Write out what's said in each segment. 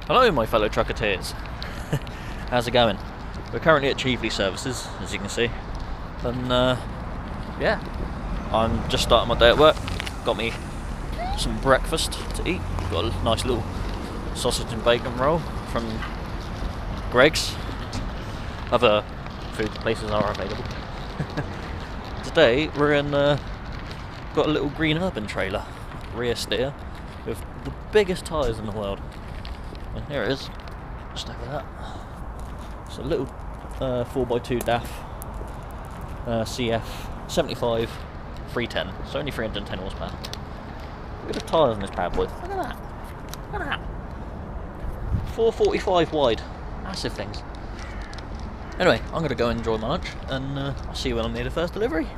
Hello my fellow trucketeers. How's it going? We're currently at Chiefly Services, as you can see. And yeah, I'm just starting my day at work. Got me some breakfast to eat. Got a nice little sausage and bacon roll from Greg's. Other food places are available. Today we're in got a little green urban trailer, rear steer, with the biggest tyres in the world. And here it is, just over that. It's a little 4x2 DAF CF 75 310, so only 310 horsepower. Look at the tyres on this bad boy. Look at that. Look at that. 445 wide. Massive things. Anyway, I'm going to go enjoy my lunch, and I'll see you when I'm near the first delivery.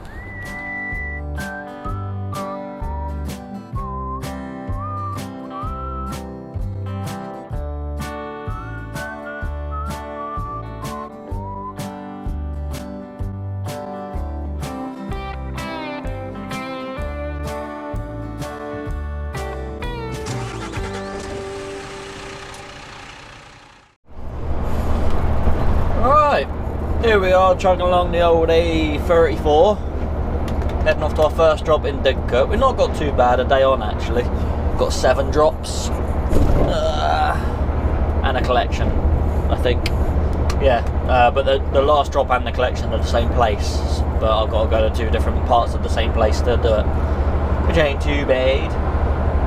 Here we are, chugging along the old A34, heading off to our first drop in Didcot. We've not got too bad a day on actually. We've got 7 drops and a collection, I think. Yeah, but the last drop and the collection are the same place, but I've got to go to 2 different parts of the same place to do it, which ain't too bad.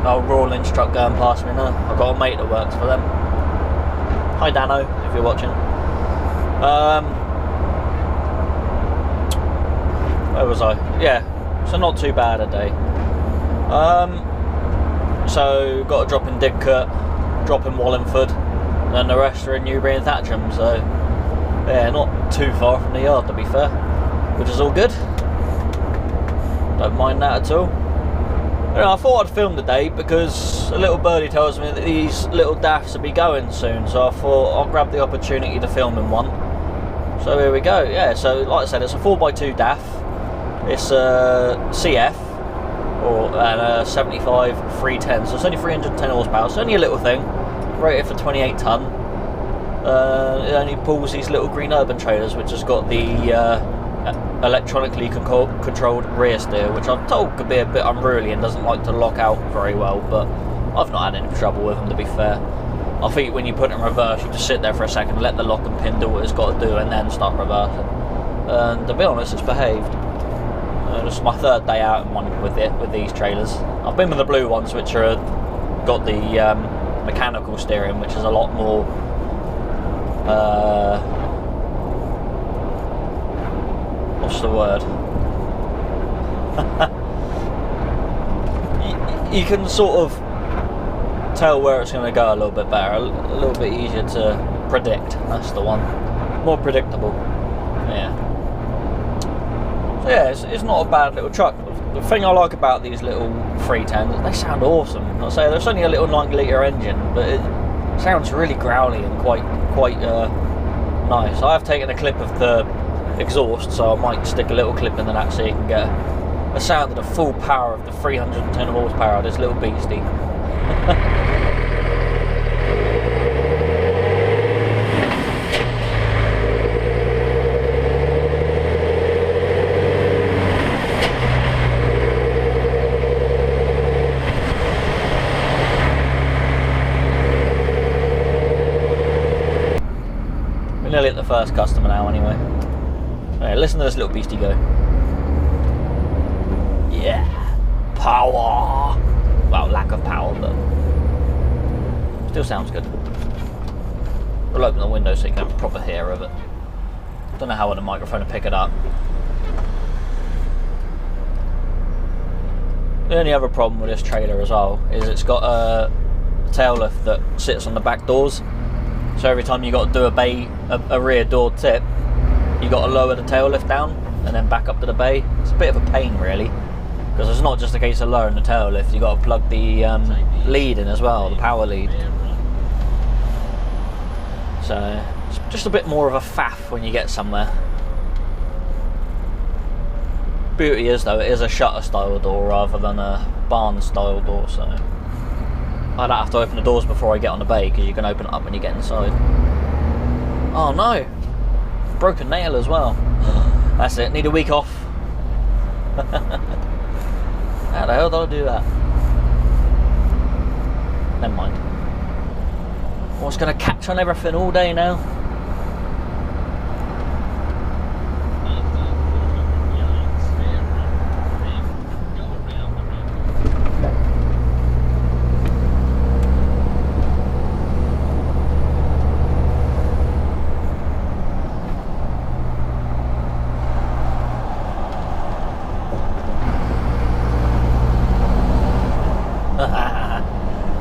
Old Rawlins truck going past me now. I've got a mate that works for them. Hi Dano, if you're watching. Where was I? Yeah, so not too bad a day. So got a drop in Didcot, drop in Wallingford, and then the rest are in Newbury and Thatcham. So yeah, not too far from the yard to be fair, which is all good. Don't mind that at all. You know, I thought I'd film today because a little birdie tells me that these little DAFs will be going soon, so I thought I'll grab the opportunity to film in one. So here we go. Yeah, so like I said, it's a 4x2 DAF. It's a CF and a 75 310, so it's only 310 horsepower. It's only a little thing, rated for 28 tonne. It only pulls these little green urban trailers, which has got the electronically controlled rear steer, which I'm told could be a bit unruly and doesn't like to lock out very well, but I've not had any trouble with them, to be fair. I think when you put it in reverse, you just sit there for a second, let the lock and pin do what it's got to do, and then start reversing. And to be honest, it's behaved. This is my 3rd day out in one with these trailers. I've been with the blue ones, which are got the mechanical steering, which is a lot more what's the word? you can sort of tell where it's going to go a little bit better, a little bit easier to predict. That's the one. More predictable. Yeah. So yeah, it's not a bad little truck. The thing I like about these little 310s, they sound awesome. I'll say there's only a little 9-litre engine, but it sounds really growly and quite nice. I have taken a clip of the exhaust, so I might stick a little clip into that so you can get a sound of the full power of the 310 horsepower of this little beastie. We're nearly at the first customer now anyway. Right, listen to this little beastie go. Yeah, power. Well, lack of power, but still sounds good. We'll open the window so you can have a proper hear of it. Don't know how on the microphone to pick it up. The only other problem with this trailer as well is it's got a tail lift that sits on the back doors. So every time you got to do a rear door tip, you got to lower the tail lift down and then back up to the bay. It's a bit of a pain really, because it's not just a case of lowering the tail lift, you got to plug the lead in as well, the power lead. So it's just a bit more of a faff when you get somewhere. Beauty is though, it is a shutter style door rather than a barn style door, so I don't have to open the doors before I get on the bay, because you can open it up when you get inside. Oh no! Broken nail as well. That's it, need a week off. How the hell did I do that? Never mind. I was going to catch on everything all day now.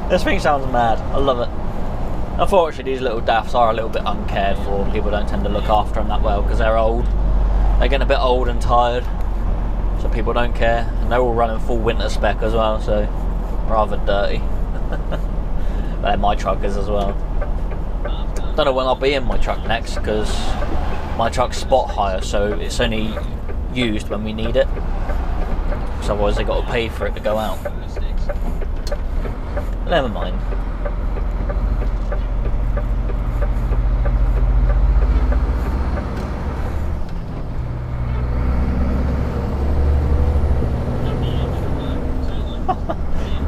This thing sounds mad. I love it. Unfortunately, these little daffs are a little bit uncared for. People don't tend to look after them that well because they're old. They're getting a bit old and tired, so people don't care. And they're all running full winter spec as well, so rather dirty. They're my truckers as well. Don't know when I'll be in my truck next, because my truck's spot hire, so it's only used when we need it. Because otherwise they got to pay for it to go out. Never mind.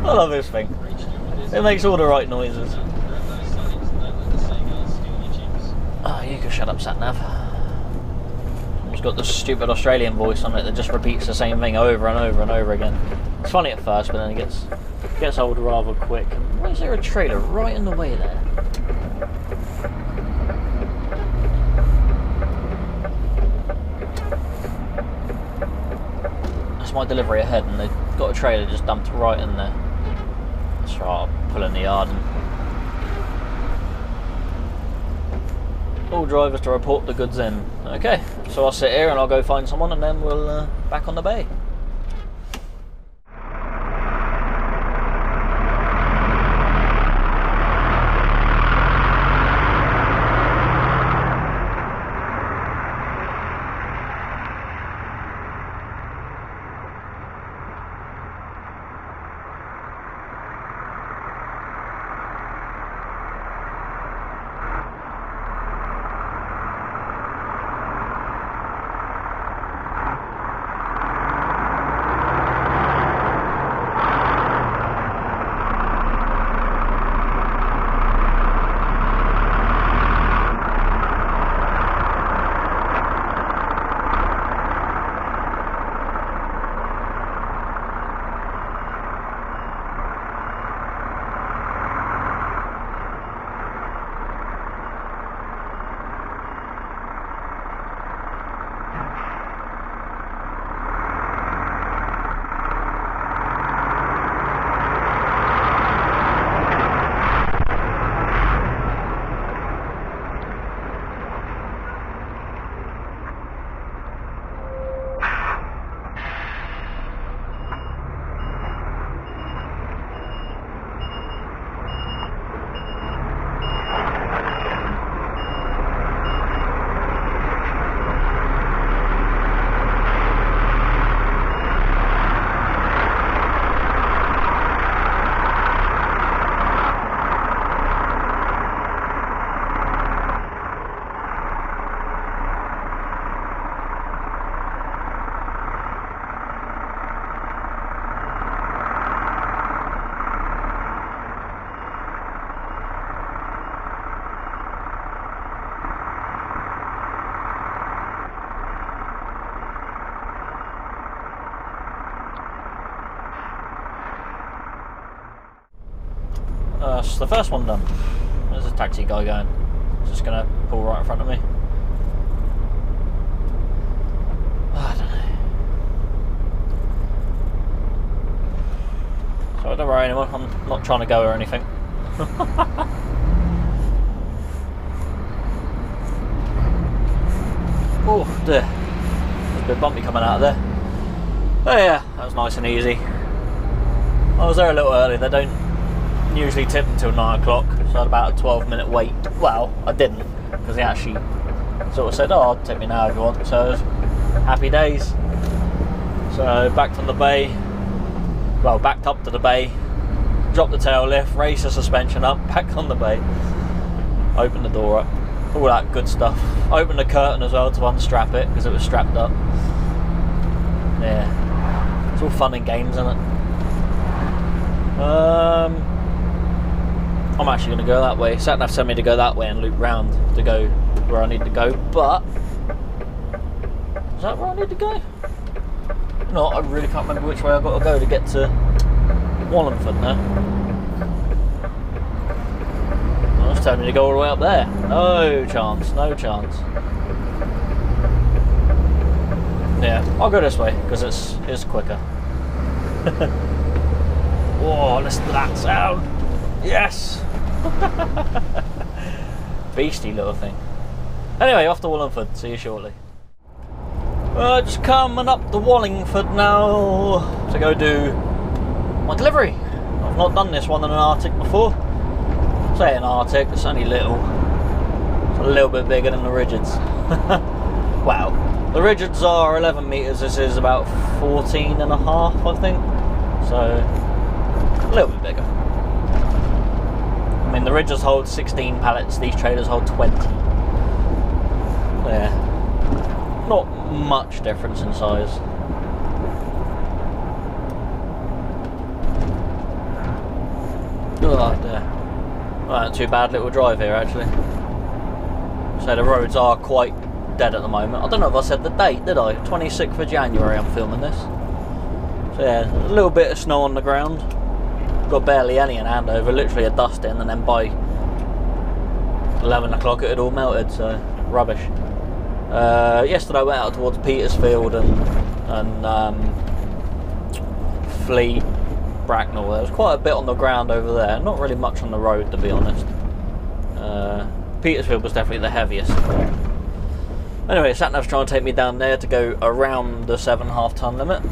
I love this thing. It makes all the right noises. Oh, you can shut up, sat-nav. It's got the stupid Australian voice on it that just repeats the same thing over and over and over again. It's funny at first, but then it gets old rather quick. And why is there a trailer right in the way there? That's my delivery ahead, and they've got a trailer just dumped right in there. That's right, I'll pull in the yard and all drivers to report the goods in. Okay, so I'll sit here and I'll go find someone, and then we'll back on the bay. That's the first one done. There's a taxi guy going. He's just going to pull right in front of me. I don't know. So don't worry anyone, I'm not trying to go or anything. Oh dear. There's a bit bumpy coming out of there. Oh yeah, that was nice and easy. I was there a little early. They don't usually tip until 9 o'clock, so I had about a 12-minute wait. Well, I didn't, because he actually sort of said, oh, I'll tip me now if you want. So happy days. So backed on the bay, well, backed up to the bay, dropped drop the tail lift, raise the suspension up, back on the bay, open the door up, all that good stuff. Open the curtain as well to unstrap it because it was strapped up. Yeah, it's all fun and games, isn't it? I'm actually going to go that way. Sat-nav sent me to go that way and loop round to go where I need to go, but is that where I need to go? No, I really can't remember which way I've got to go to get to Wallingford now. Oh, it's telling me to go all the way up there. No chance, no chance. Yeah, I'll go this way because it's quicker. Whoa, listen to that sound. Yes! Beastie little thing. Anyway, off to Wallingford. See you shortly. Just coming up to Wallingford now to go do my delivery. I've not done this one in an Arctic before. Say an Arctic, it's only little. It's a little bit bigger than the Rigids. Wow. The Rigids are 11 metres, this is about 14 and a half, I think. So, a little bit bigger. I mean, the Rigids hold 16 pallets, these trailers hold 20. Yeah. Not much difference in size. Oh dear. Well, not too bad little drive here actually. So the roads are quite dead at the moment. I don't know if I said the date, did I? 26th of January I'm filming this. So yeah, a little bit of snow on the ground. Got barely any in Andover, literally a dust in, and then by 11 o'clock it had all melted, so rubbish. Yesterday I went out towards Petersfield and Fleet, Bracknell. There was quite a bit on the ground over there, not really much on the road to be honest. Petersfield was definitely the heaviest. Anyway, Sat-nav's trying to take me down there to go around the 7.5 tonne limit.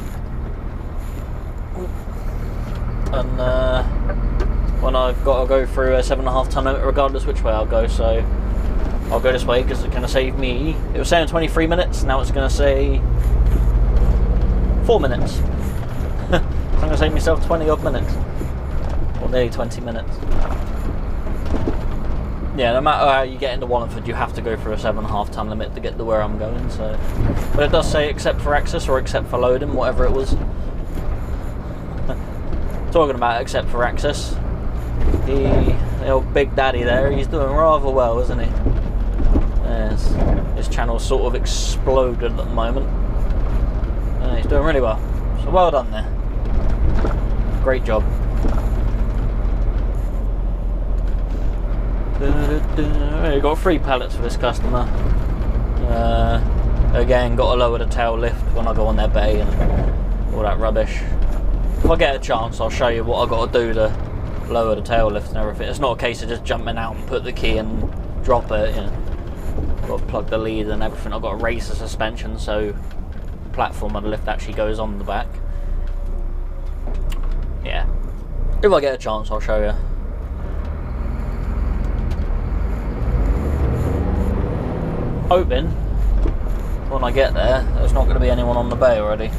And when I've got to go through a 7.5 tonne limit regardless which way I'll go, so I'll go this way because it's going to save me, it was saying 23 minutes, now it's going to say 4 minutes. I'm going to save myself 20 odd minutes, or nearly 20 minutes. Yeah, no matter how you get into Wallingford you have to go through a 7.5 tonne limit to get to where I'm going, so. But it does say except for access or except for loading, whatever it was. Talking about except for access, the old Big Daddy there, he's doing rather well, isn't he? Yes, his channel's sort of exploded at the moment. He's doing really well, so well done there. Great job. You got 3 pallets for this customer. Again, got to lower the tail lift when I go on their bay and all that rubbish. If I get a chance, I'll show you what I've got to do to lower the tail lift and everything. It's not a case of just jumping out and put the key and drop it, you know. I've got to plug the lead and everything. I've got to raise the suspension so the platform of the lift actually goes on the back. Yeah. If I get a chance, I'll show you. Hoping when I get there, there's not going to be anyone on the bay already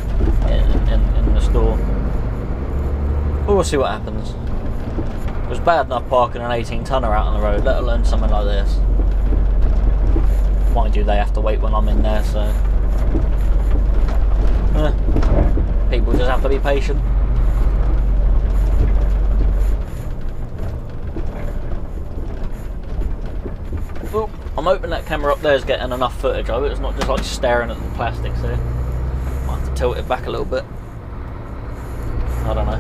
in the store. But we'll see what happens. It was bad enough parking an 18 tonner out on the road, let alone something like this. Mind you, they have to wait when I'm in there, so people just have to be patient. Ooh, I'm hoping that camera up there is getting enough footage of it. It's not just like staring at the plastics here. Might have to tilt it back a little bit. I don't know.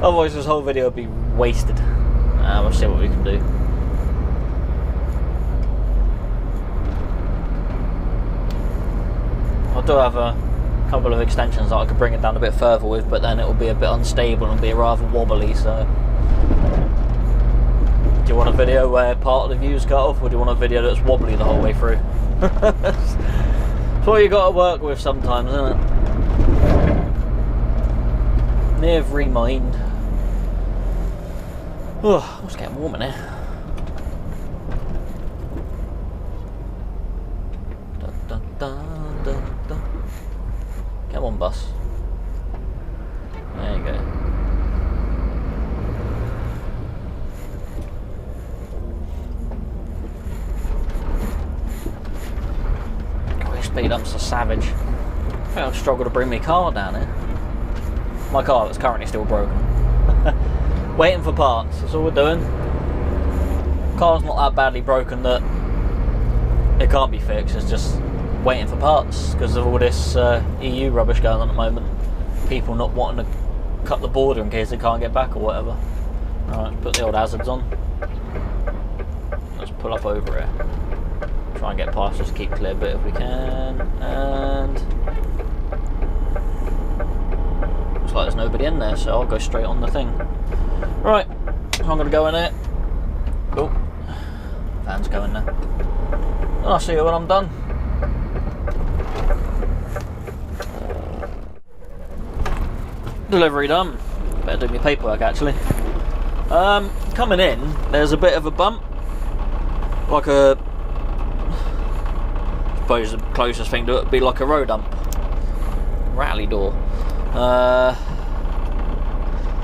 Otherwise this whole video would be wasted. We'll see what we can do. I do have a couple of extensions that I could bring it down a bit further with, but then it will be a bit unstable and be rather wobbly, so. Do you want a video where part of the view's cut off, or do you want a video that's wobbly the whole way through? That's what you got to work with sometimes, isn't it? Never mind. Oh, it's getting warm in here. Dun, dun, dun, dun. Come on, bus. There you go. speed ups are savage. I think I'll struggle to bring my car down here. My car that's currently still broken. Waiting for parts, that's all we're doing. Car's not that badly broken that it can't be fixed, it's just waiting for parts because of all this EU rubbish going on at the moment. People not wanting to cut the border in case they can't get back or whatever. Alright, put the old hazards on. Let's pull up over here. Try and get past this keep clear bit if we can. And looks like there's nobody in there, so I'll go straight on the thing. Right, so I'm going to go in it. Oh, van's going there. And I'll see you when I'm done. Delivery done. Better do my paperwork actually. Coming in, there's a bit of a bump. Like a, I suppose the closest thing to it would be like a road hump. Rattly door.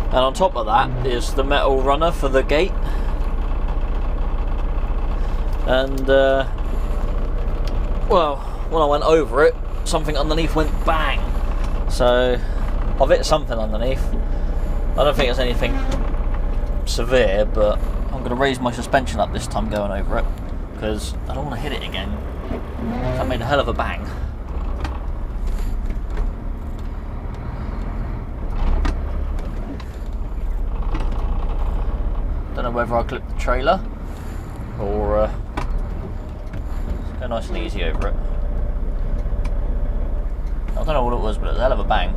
And on top of that is the metal runner for the gate. And well, when I went over it, something underneath went bang. So I've hit something underneath. I don't think it's anything severe, but I'm going to raise my suspension up this time going over it because I don't want to hit it again. That made a hell of a bang. Don't know whether I clip the trailer or go nice and easy over it. I don't know what it was, but it was a hell of a bang.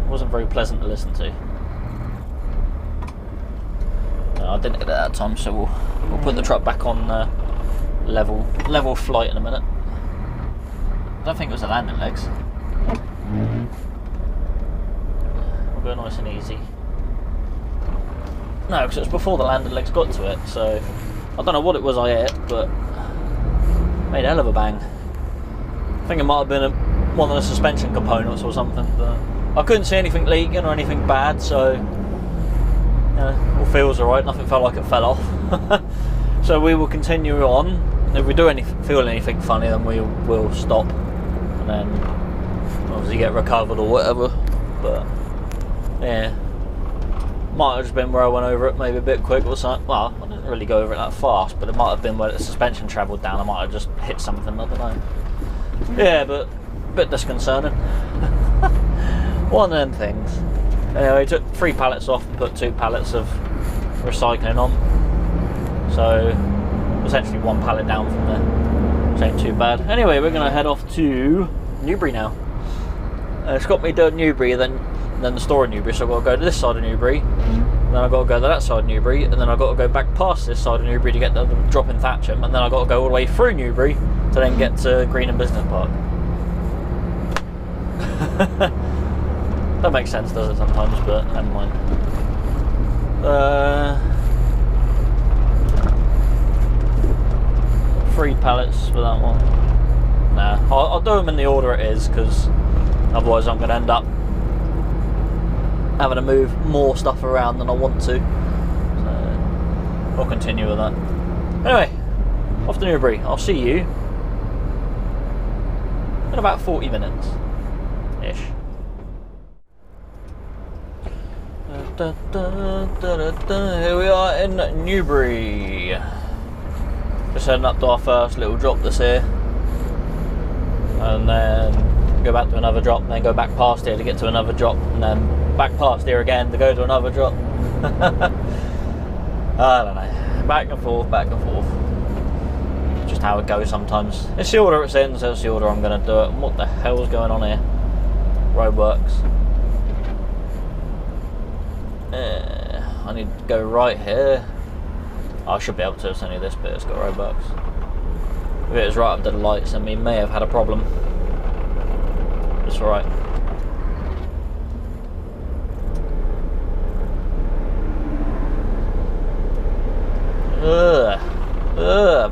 It wasn't very pleasant to listen to. No, I didn't hit it at that time, so we'll put the truck back on level flight in a minute. I don't think it was the landing legs. We'll go nice and easy. No, because it was before the landing legs got to it, so I don't know what it was I hit, but made a hell of a bang. I think it might have been one of the suspension components or something, but I couldn't see anything leaking or anything bad, so you know, all feels alright, nothing felt like it fell off. So we will continue on. If we do feel anything funny, then we'll stop and then obviously get recovered or whatever. But yeah, might have just been where I went over it maybe a bit quick or something. Well, I didn't really go over it that fast, but it might have been where the suspension travelled down. I might have just hit something, I don't know. Yeah, but a bit disconcerting. One of them things. Anyway, took 3 pallets off and put 2 pallets of recycling on. So essentially 1 pallet down from there. Which ain't too bad. Anyway, we're gonna head off to Newbury now. It's got me doing Newbury, then the store in Newbury, so I've got to go to this side of Newbury, then I've got to go to that side of Newbury, and then I've got to go back past this side of Newbury to get to the drop in Thatcham, and then I've got to go all the way through Newbury to then get to Green and Business Park. That makes sense, does it, sometimes, but never mind. 3 pallets for that one. Nah, I'll do them in the order it is, because otherwise I'm going to end up having to move more stuff around than I want to. So we'll continue with that. Anyway, off to Newbury. I'll see you in about 40 minutes ish. Here we are in Newbury. Just heading up to our first little drop that's here, and then go back to another drop, and then go back past here to get to another drop, and then back past here again to go to another drop. I don't know, back and forth, just how it goes sometimes. It's the order it's in, so it's the order I'm going to do it. And what the hell's going on here? Roadworks. I need to go right here. I should be able to, it's only this bit, it's got roadworks. If it was right up to the lights, then we may have had a problem. It's alright.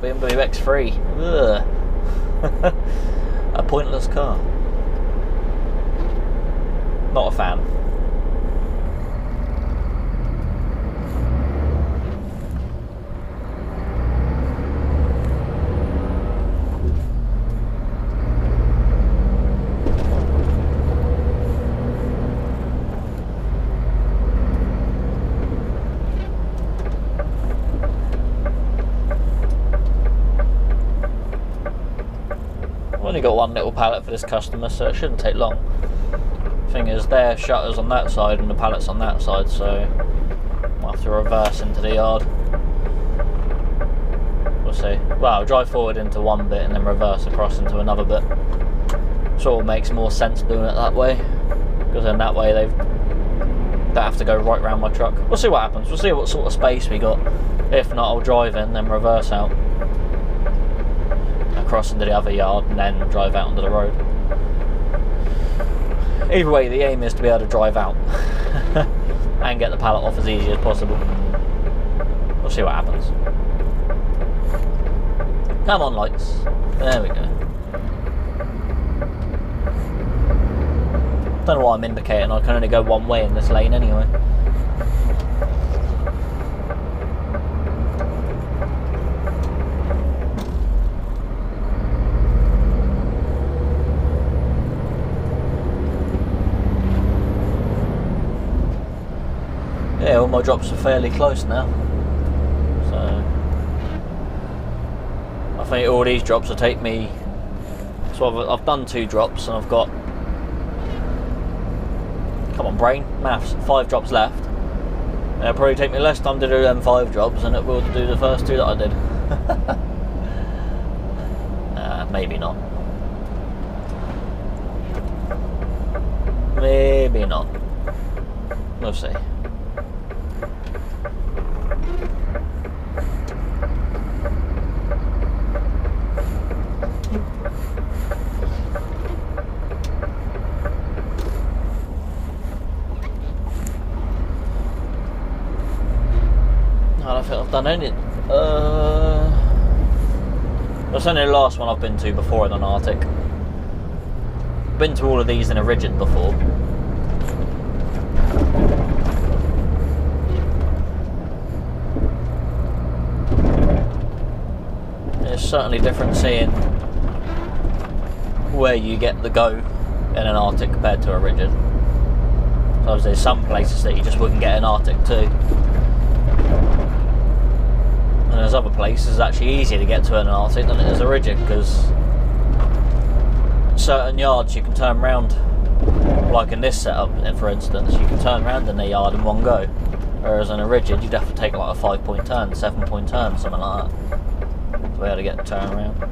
BMW X3. A pointless car. Not a fan. got one little pallet for this customer, so it shouldn't take long. Thing is, their shutters on that side and the pallets on that side, so I'll have to reverse into the yard. We'll see. Well, I'll drive forward into one bit and then reverse across into another bit. Sort of makes more sense doing it that way, because then that way they don't have to go right round my truck. We'll see what happens. We'll see what sort of space we got. If not, I'll drive in, then reverse out across into the other yard and then drive out onto the road. Either way, the aim is to be able to drive out and get the pallet off as easy as possible. We'll see what happens. Come on, lights. There we go. Don't know what I'm indicating, I can only go one way in this lane anyway. Yeah, all my drops are fairly close now. So I think all these drops will take me. So I've done 2 drops and I've got, come on brain, maths, 5 drops left. It'll probably take me less time to do them 5 drops than it will to do the first 2 that I did. Maybe not. Maybe not. We'll see. I don't think I've done any. That's only the last one I've been to before in an Arctic. Been to all of these in a rigid before. It's certainly different seeing where you get the go in an Arctic compared to a rigid. So there's some places that you just wouldn't get an Arctic too. And there's other places it's actually easier to get to an Arctic than it is a rigid, because certain yards you can turn round, like in this setup for instance, you can turn round in the yard in one go, whereas in a rigid you'd have to take like a 5-point turn, 7-point turn, something like that, to be able to get the turn around.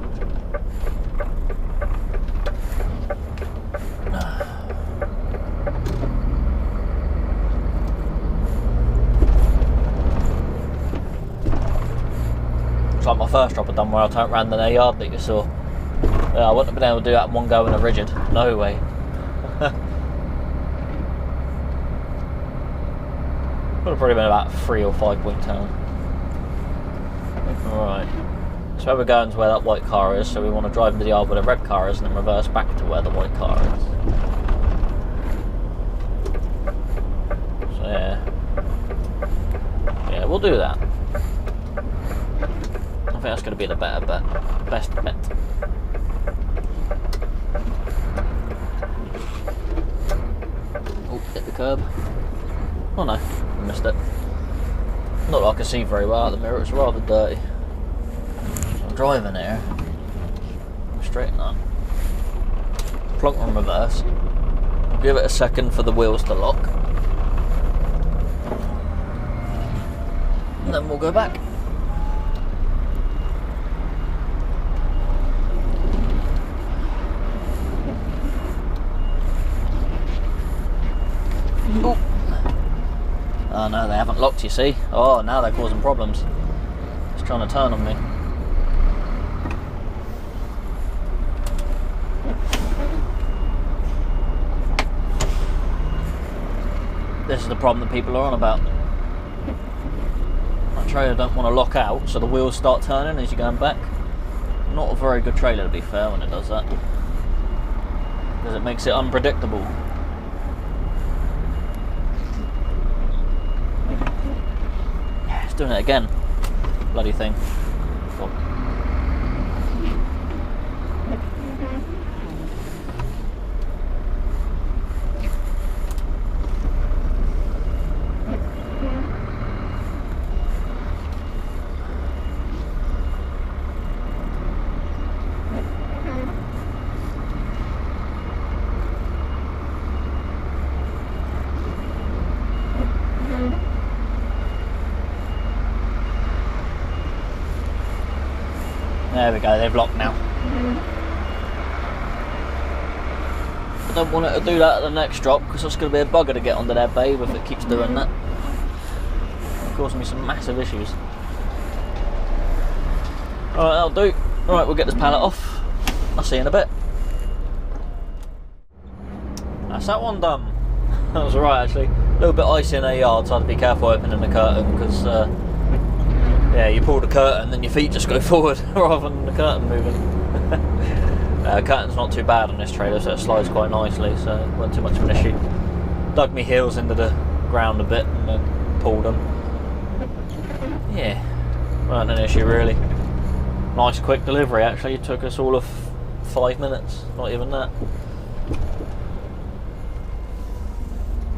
It's like my first drop I've done where I turned around in their yard that you saw. Yeah, I wouldn't have been able to do that in one go in a rigid. No way. Would have probably been about 3 or 5-point turn. Alright. So we're going to where that white car is, so we want to drive into the yard where the red car is and then reverse back to where the white car is. So yeah. Yeah, we'll do that. I think that's going to be the better bet. Best bet. Oh, hit the curb. Oh no, I missed it. Not that I can see very well out the mirror, it's rather dirty. So I'm driving here. Straighten up. Plonk on reverse. Give it a second for the wheels to lock. And then we'll go back. Oh. Oh no, they haven't locked, you see. Oh, now they're causing problems. It's trying to turn on me. This is the problem that people are on about. That trailer don't want to lock out, so the wheels start turning as you're going back. Not a very good trailer, to be fair, when it does that, because it makes it unpredictable. Doing it again, bloody thing. Cool. There we go, they've locked now. I don't want it to do that at the next drop because it's going to be a bugger to get onto their babe if it keeps doing that. It's causing me some massive issues. Alright, that'll do. Alright, we'll get this pallet off. I'll see you in a bit. That's that one done. That was alright actually. A little bit icy in our yard, so I had to be careful opening the curtain because yeah, you pull the curtain then your feet just go forward rather than the curtain moving. Curtain's not too bad on this trailer, so it slides quite nicely, so it wasn't too much of an issue. Dug my heels into the ground a bit and then pulled them. Yeah, wasn't an issue really. Nice quick delivery actually, it took us all of 5 minutes, not even that.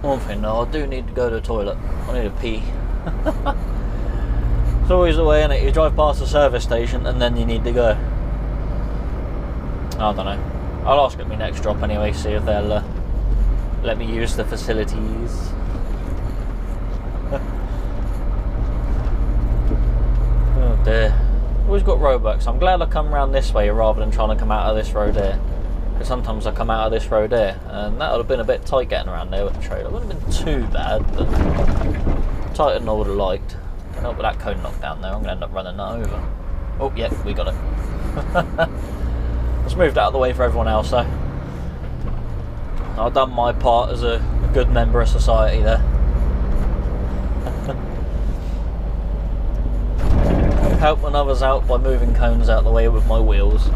One thing though, I do need to go to the toilet. I need to pee. It's always the way, innit? You drive past the service station and then you need to go. I don't know. I'll ask at my next drop anyway, see if they'll let me use the facilities. Oh dear. Always got roadworks. I'm glad I come round this way rather than trying to come out of this road here. Because sometimes I come out of this road here, and that would have been a bit tight getting around there with the trailer. It wouldn't have been too bad, but tighter than I would have liked. And up with that cone knocked down there, I'm going to end up running that over. Oh, yeah, we got it. Let's move that out of the way for everyone else, though. I've done my part as a good member of society there. Helping others out by moving cones out of the way with my wheels.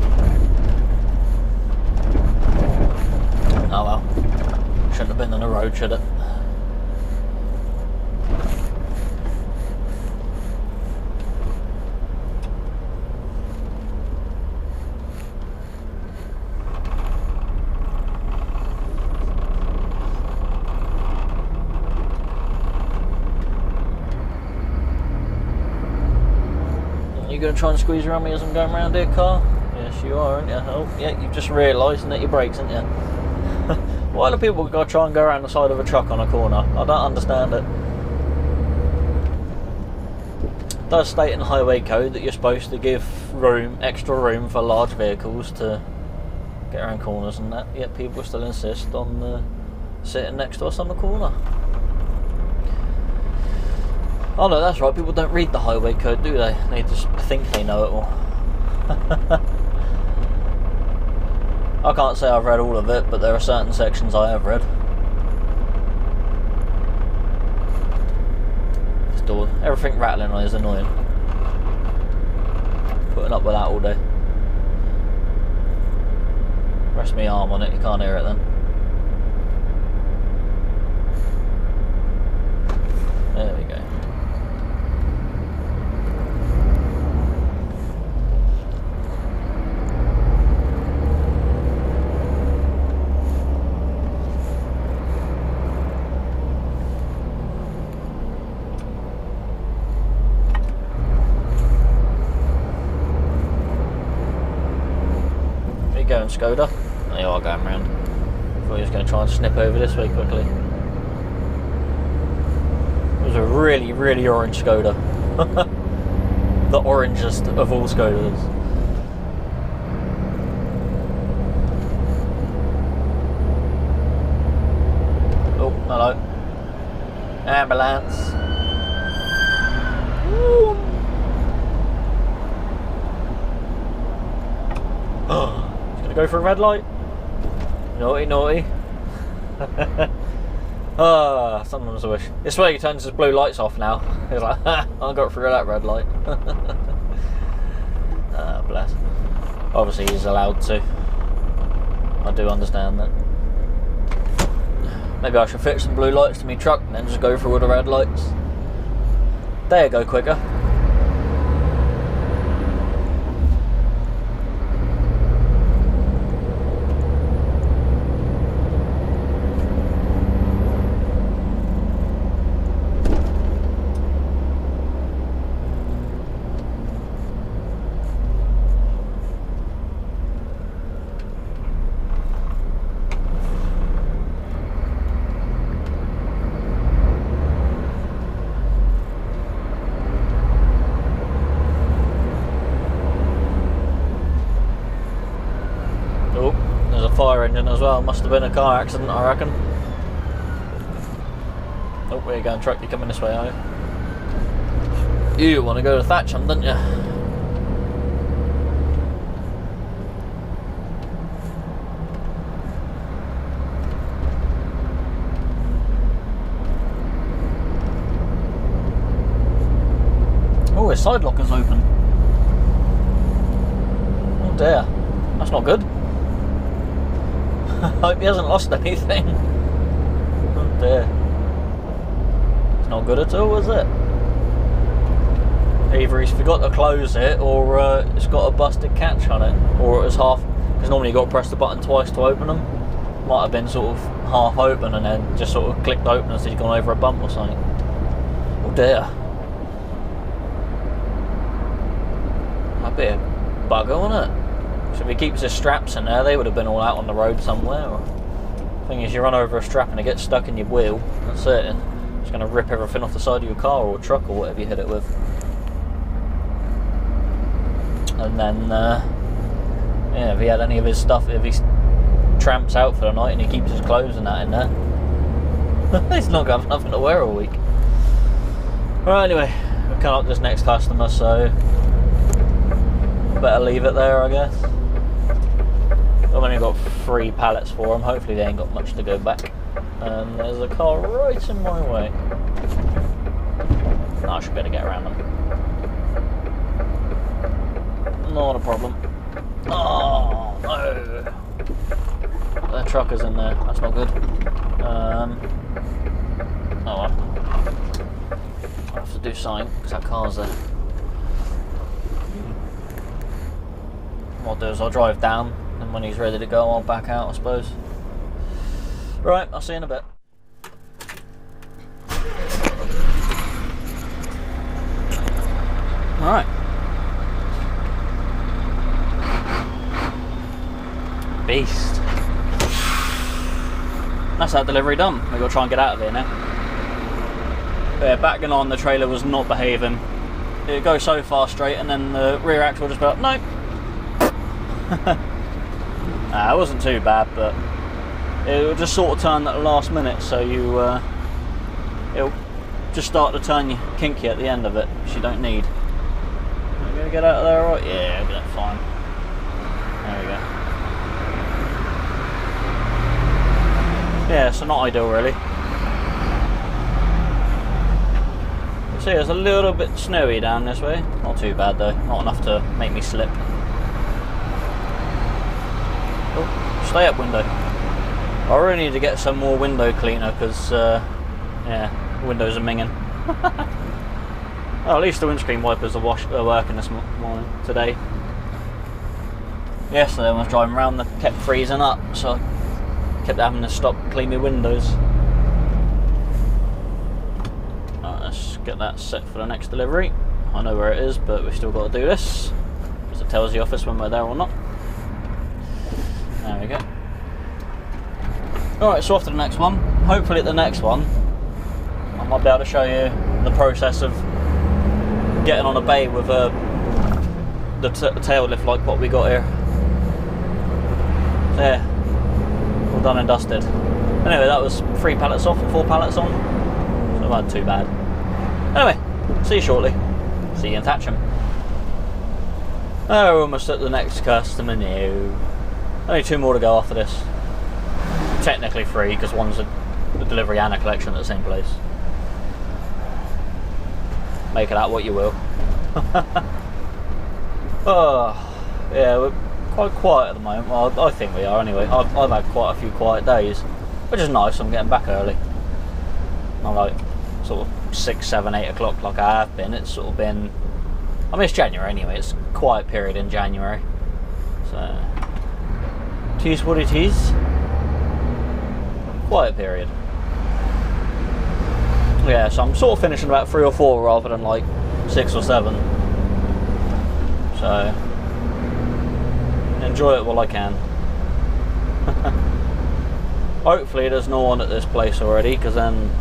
Oh well, shouldn't have been on the road, should it? You gonna try and squeeze around me as I'm going around here, car? Yes, you are, aren't you? Oh, yeah, you've just realised that your brakes, haven't you? Why do people gotta try and go around the side of a truck on a corner? I don't understand it. It does state in the highway code that you're supposed to give extra room for large vehicles to get around corners and that, yet people still insist on sitting next to us on the corner. Oh no, that's right, people don't read the highway code, do they? They just think they know it all. I can't say I've read all of it, but there are certain sections I have read. Still, everything rattling on is annoying. Putting up with that all day. Rest my arm on it, you can't hear it then. There we go. Going Skoda? Oh, you are going round. I thought he was going to try and snip over this way quickly. It was a really, really orange Skoda. The orangest of all Skodas. Oh, hello. Ambulance. Woo. Go for a red light. Naughty, naughty. Ah, sometimes I wish. This way he turns his blue lights off now. He's like, ha, I got through that red light. Ah, bless. Obviously he's allowed to. I do understand that. Maybe I should fit some blue lights to my truck and then just go through all the red lights. There you go, quicker. engine as well. Must have been a car accident, I reckon. Oh, where you going, truck? You're coming this way, are you? You want to go to Thatcham, don't you? Oh, his side locker's open. Oh dear, that's not good. I hope he hasn't lost anything. Oh dear. It's not good at all, is it? Either he's forgot to close it, or it's got a busted catch on it, or it was half, because normally you've got to press the button twice to open them. Might have been sort of half open and then just sort of clicked open as he's gone over a bump or something. Oh dear. That'd be a bugger, wouldn't it? So if he keeps his straps in there, they would have been all out on the road somewhere. Thing is, you run over a strap and it gets stuck in your wheel, that's it. It's going to rip everything off the side of your car or truck or whatever you hit it with. And then, yeah, if he had any of his stuff, if he tramps out for the night and he keeps his clothes and that in there, he's not going to have nothing to wear all week. Right, anyway, we're coming up to this next customer, so better leave it there, I guess. I've only got 3 pallets for them. Hopefully they ain't got much to go back. And there's a car right in my way. No, I should be able to get around them. Not a problem. Oh no! The trucker's in there. That's not good. Oh well. I'll have to do something because that car's there. What I'll do is I'll drive down, and when he's ready to go, I'll back out, I suppose. Right, I'll see you in a bit. Alright. Beast. That's that delivery done. We've got to try and get out of here now. Yeah, backing on, the trailer was not behaving. It goes so far straight and then the rear axle just about, nope. Nah, it wasn't too bad, but it'll just sort of turn at the last minute, so you it'll just start to turn you kinky at the end of it, which you don't need. Are you gonna get out of there alright? Yeah, I'll get it fine. There we go. Yeah, so not ideal really. See, it's a little bit snowy down this way. Not too bad though, not enough to make me slip. Oh, stay up window. I really need to get some more window cleaner because, yeah, windows are minging. Well, at least the windscreen wipers are working this morning, today. Yesterday when I was driving around, they kept freezing up, so I kept having to stop and clean my windows. Alright, let's get that set for the next delivery. I know where it is, but we've still got to do this, because it tells the office when we're there or not. There we go. Alright, so off to the next one. Hopefully at the next one I might be able to show you the process of getting on a bay with the tail lift like what we got here. So yeah, all done and dusted. Anyway, that was 3 pallets off and 4 pallets on, so not too bad. Anyway, see you shortly. See you in Thatcham. Oh, we're almost at the next customer now. Only 2 more to go after this. Technically 3 because one's a delivery and a collection at the same place. Make it out what you will. Oh, yeah, we're quite quiet at the moment. Well, I think we are anyway. I've had quite a few quiet days, which is nice. I'm getting back early. I'm like sort of 6, 7, 8 o'clock like I have been. It's sort of been, I mean, it's January anyway. It's a quiet period in January, so it is what it is. Quiet period. Yeah, so I'm sort of finishing about 3 or 4 rather than like 6 or 7. So enjoy it while I can. Hopefully there's no one at this place already, because then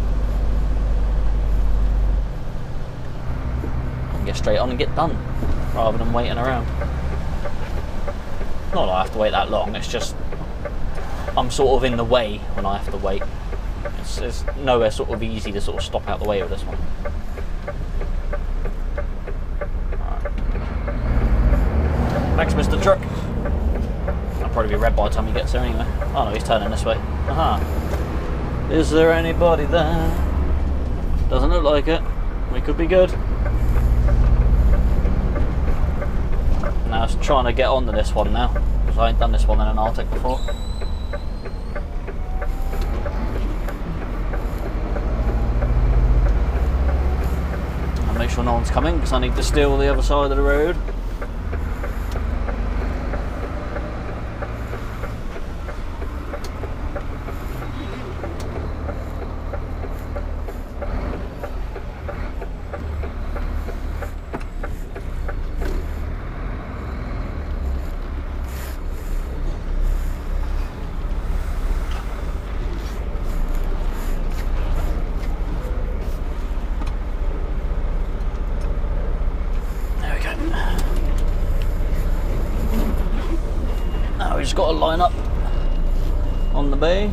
I can get straight on and get done rather than waiting around. Not that I have to wait that long, it's just I'm sort of in the way when I have to wait. It's nowhere sort of easy to sort of stop out the way with this one. Right. Thanks, Mr. Truck. I'll probably be red by the time he gets there anyway. Oh no, he's turning this way. Aha. Is there anybody there? Doesn't look like it. We could be good. Now it's trying to get onto this one now, because I ain't done this one in an Arctic before. And make sure no one's coming, because I need to steal the other side of the road. Now we just got to line up on the bay.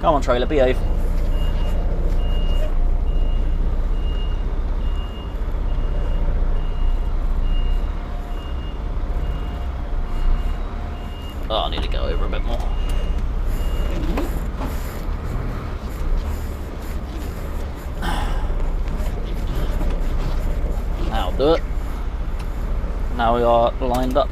Come on, trailer, behave. Oh, I need to go over a bit more. That'll do it. Now we are lined up.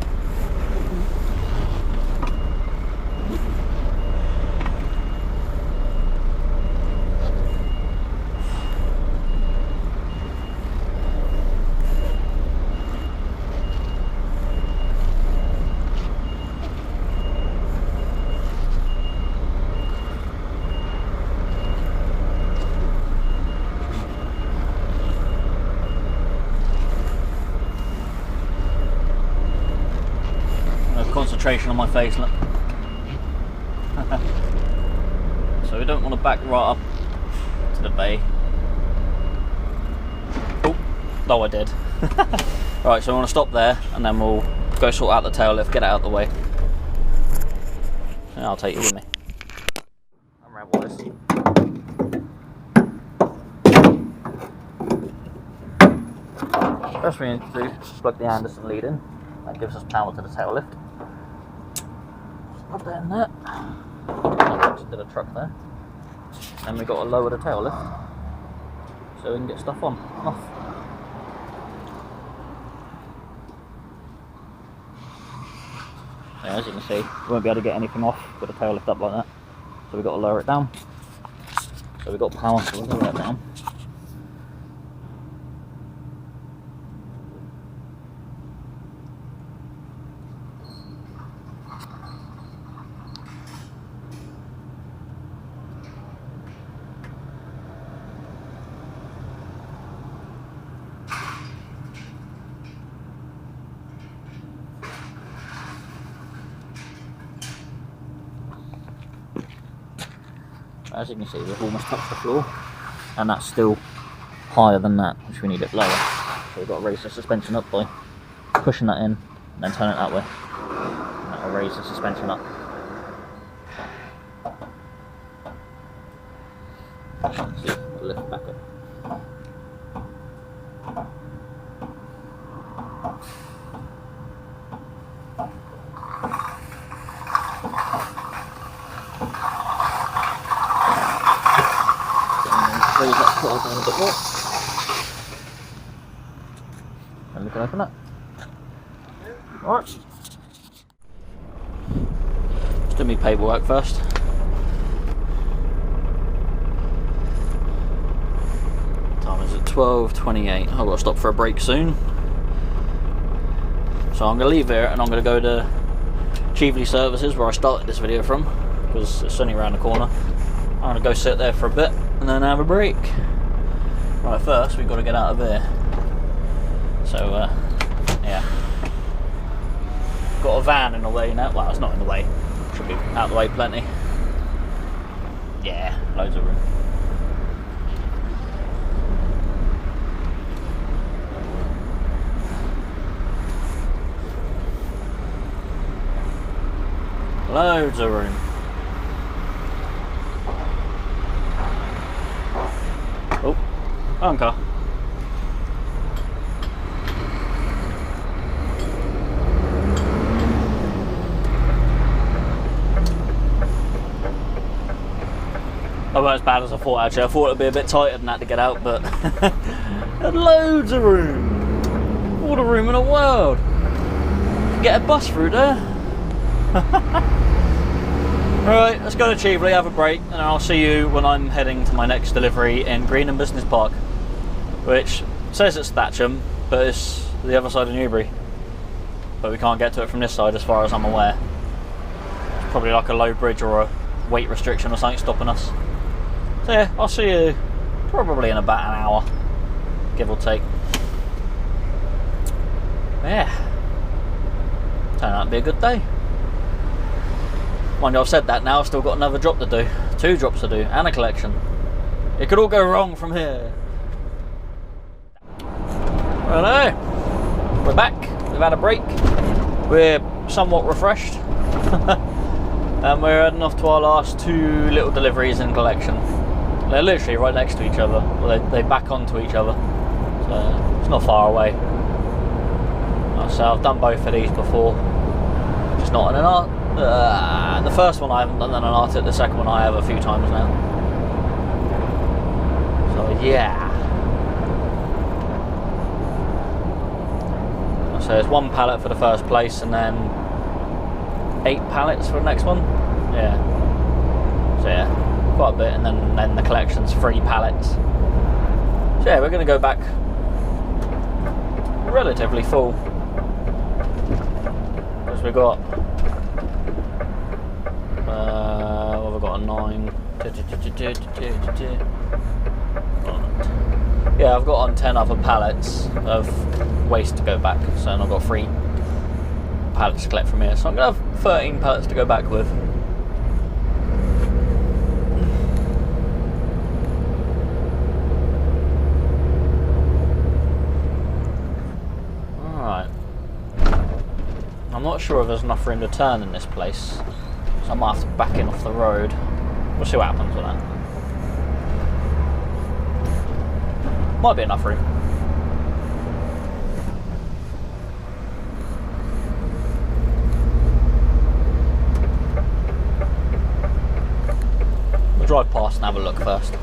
Concentration on my face, look. So we don't want to back right up to the bay. Oh, no, I did. Right, so we want to stop there and then we'll go sort out the tail lift, get it out of the way. And I'll take you with me. I'm around Wallace. First we need to do is plug the Anderson lead in. That gives us power to the tail lift. Put that in there. Just did a truck there. Then we've got to lower the tail lift so we can get stuff on and off. Yeah, as you can see, we won't be able to get anything off with the tail lift up like that. So we've got to lower it down. So we've got power to lower it down. As you can see, we've almost touched the floor, and that's still higher than that, which we need it lower. So we've got to raise the suspension up by pushing that in, and then turn it that way. And that'll raise the suspension up. See, we'll lift back up. Raise that throttle down a bit more. And we can open that. Alright. Let's do me paperwork first. Time is at 12:28. I've got to stop for a break soon. So I'm going to leave here and I'm going to go to Cheveley Services, where I started this video from, because it's only around the corner. I'm going to go sit there for a bit and then have a break. Right, first we've got to get out of here. So, yeah. Got a van in the way now. Well, it's not in the way. Should be out of the way plenty. Yeah, loads of room. Loads of room. Oh, anchor. It wasn't as bad as I thought actually. I thought it'd be a bit tighter than that to get out, but had loads of room. All the room in the world. Get a bus through there. Right, let's go to Cheveley, have a break, and I'll see you when I'm heading to my next delivery in Greenham Business Park, which says it's Thatcham, but it's the other side of Newbury. But we can't get to it from this side as far as I'm aware. It's probably like a low bridge or a weight restriction or something stopping us. So yeah, I'll see you probably in about an hour, give or take. Yeah, turned out to be a good day. Mind you, I've said that now, I've still got another drop to do. 2 drops to do, and a collection. It could all go wrong from here. Hello, we're back, we've had a break. We're somewhat refreshed. And we're heading off to our last 2 little deliveries and collection. They're literally right next to each other. Well, they back onto each other, so it's not far away. Like I say, I've done both of these before, just not in an art. The first one I haven't done in an Arctic, the second one I have a few times now. So yeah. So it's 1 pallet for the first place, and then 8 pallets for the next one. Yeah. So yeah, quite a bit, and then the collection's 3 pallets. So yeah, we're going to go back relatively full, because we got what have we got, a 9. Yeah, I've got on 10 other pallets of waste to go back, so I've got 3 pallets to collect from here, so I'm going to have 13 pallets to go back with. Alright, I'm not sure if there's enough room to turn in this place, so I might have to back in off the road. We'll see what happens with that. Might be enough room. We'll drive past and have a look first.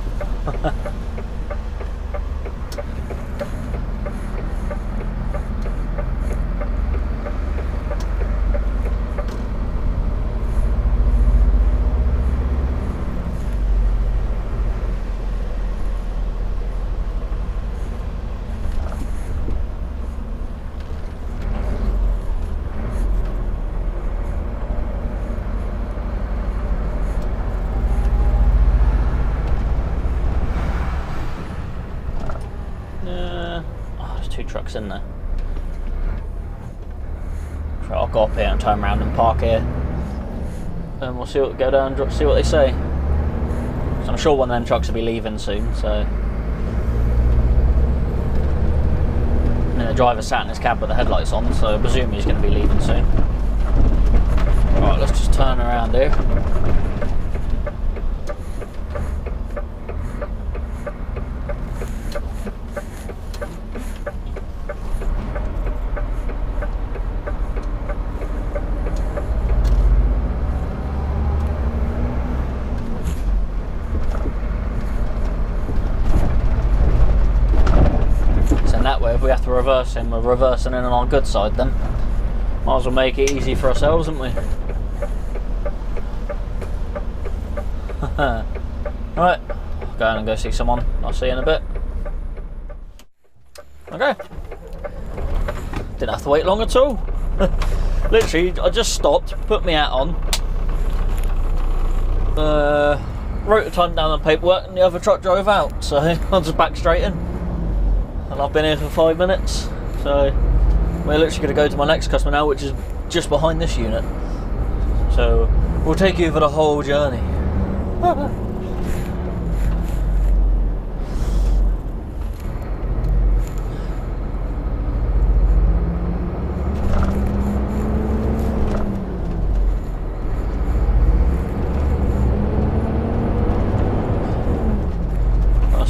There's 2 trucks in there. So I'll go up here and turn around and park here, and we'll see what go down and see what they say. So I'm sure one of them trucks will be leaving soon. So, and the driver sat in his cab with the headlights on, so I presume he's going to be leaving soon. Right, let's just turn around here. That way, if we have to reverse him, we're reversing in on our good side then. Might as well make it easy for ourselves, haven't we? Right, I'll go in and go see someone. I'll see you in a bit. Okay. Didn't have to wait long at all. Literally, I just stopped, put my hat on, wrote the time down on paperwork, and the other truck drove out. So I just back straight in. And I've been here for 5 minutes, so we're literally going to go to my next customer now, which is just behind this unit. So we'll take you for the whole journey.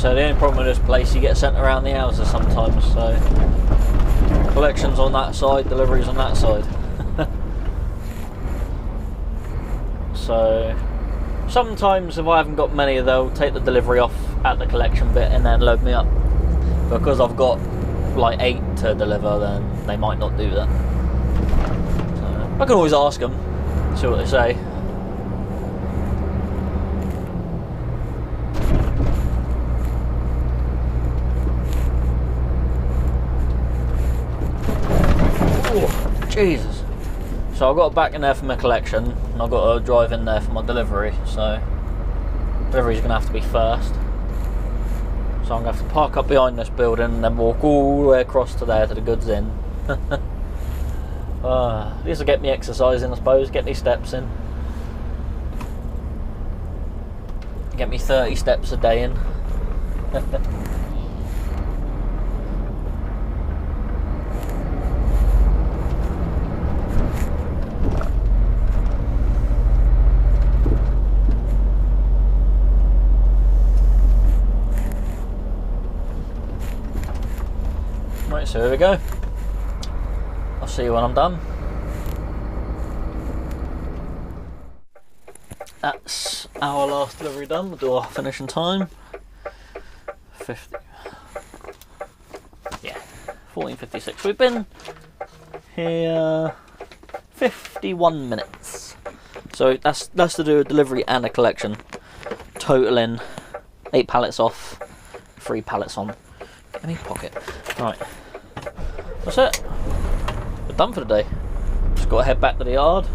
So the only problem with this place, you get sent around the houses sometimes, so collections on that side, deliveries on that side. So sometimes if I haven't got many, they'll take the delivery off at the collection bit and then load me up. Because I've got like 8 to deliver, then they might not do that. So I can always ask them, see what they say. Oh, Jesus. So I got back in there for my collection, and I've got to drive in there for my delivery, so delivery's going to have to be first. So I'm going to have to park up behind this building and then walk all the way across to there to the goods in. This will get me exercising, I suppose, get me steps in. Get me 30 steps a day in. Right, so here we go. I'll see you when I'm done. That's our last delivery done. We'll do our finishing time. 14:56. We've been here 51 minutes. So that's to do a delivery and a collection. Totaling 8 pallets off, 3 pallets on. Get me pocket. Right. That's it. We're done for the day. Just got to head back to the yard,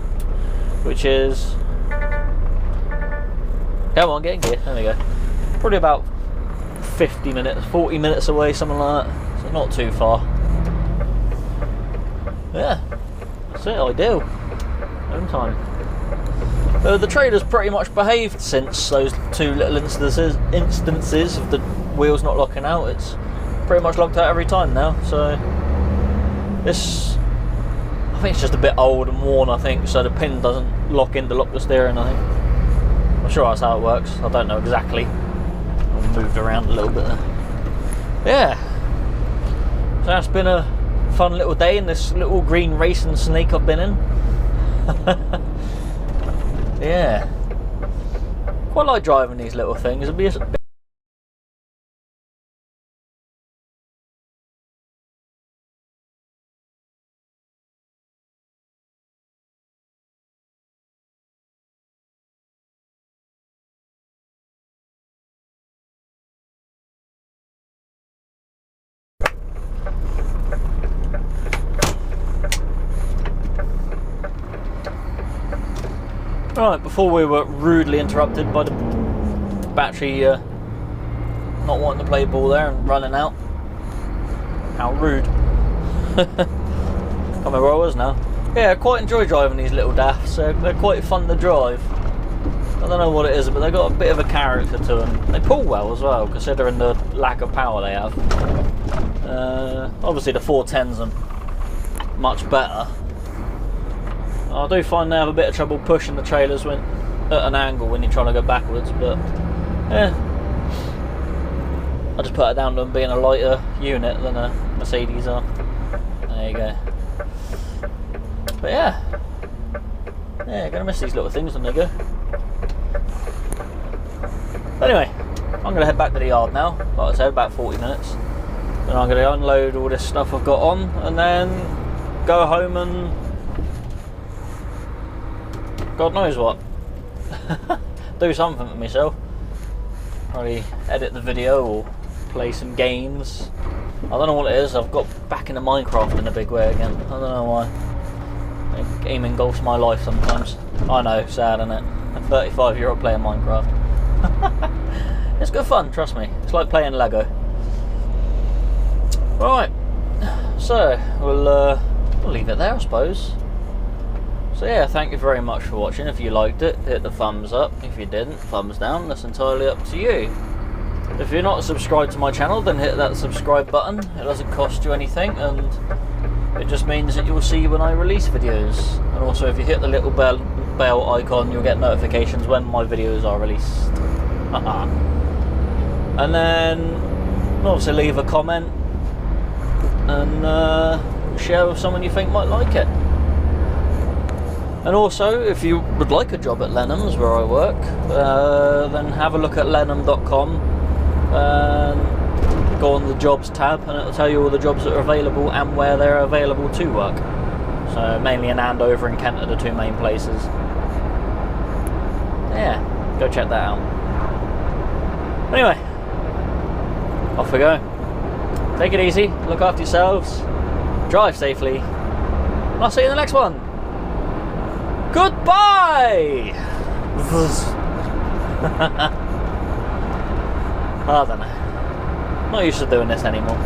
which is... Come on, get in gear. There we go. Probably about 50 minutes, 40 minutes away, something like that. So not too far. Yeah. That's it, ideal. Home time. The trailer's pretty much behaved since those 2 little instances of the wheels not locking out. It's pretty much locked out every time now, so this, I think it's just a bit old and worn, I think, so the pin doesn't lock in to lock the steering, I think. I'm sure that's how it works, I don't know exactly. I've moved around a little bit there. Yeah, so that's been a fun little day in this little green racing snake I've been in. Yeah, quite like driving these little things. It'd be a bit... Right, before we were rudely interrupted by the battery not wanting to play ball there and running out. How rude. Can't remember where I was now. Yeah, I quite enjoy driving these little daffs. They're quite fun to drive. I don't know what it is, but they've got a bit of a character to them. They pull well as well, considering the lack of power they have. Obviously the 410s are much better. I do find they have a bit of trouble pushing the trailers when at an angle when you're trying to go backwards, but yeah, I just put it down to them being a lighter unit than a Mercedes are. There you go. But yeah, gonna miss these little things when they go. Anyway, I'm gonna head back to the yard now. Like I said, about 40 minutes. Then I'm gonna unload all this stuff I've got on, and then go home and God knows what. Do something for myself. Probably edit the video or play some games. I don't know what it is. I've got back into Minecraft in a big way again. I don't know why. Gaming engulfs my life sometimes. I know, sad isn't it? A 35-year-old playing Minecraft. It's good fun, trust me. It's like playing Lego. Right. So we'll leave it there, I suppose. So yeah, thank you very much for watching. If you liked it, hit the thumbs up. If you didn't, thumbs down. That's entirely up to you. If you're not subscribed to my channel, then hit that subscribe button. It doesn't cost you anything, and it just means that you'll see when I release videos. And also, if you hit the little bell icon, you'll get notifications when my videos are released. and then obviously leave a comment and share with someone you think might like it. And also, if you would like a job at Lenham's, where I work, then have a look at lenham.com and go on the jobs tab, and it'll tell you all the jobs that are available and where they're available to work. So mainly in Andover and Kent are the two main places. Yeah, go check that out. Anyway, off we go. Take it easy, look after yourselves, drive safely, and I'll see you in the next one. Goodbye! I don't know. Not used to doing this anymore.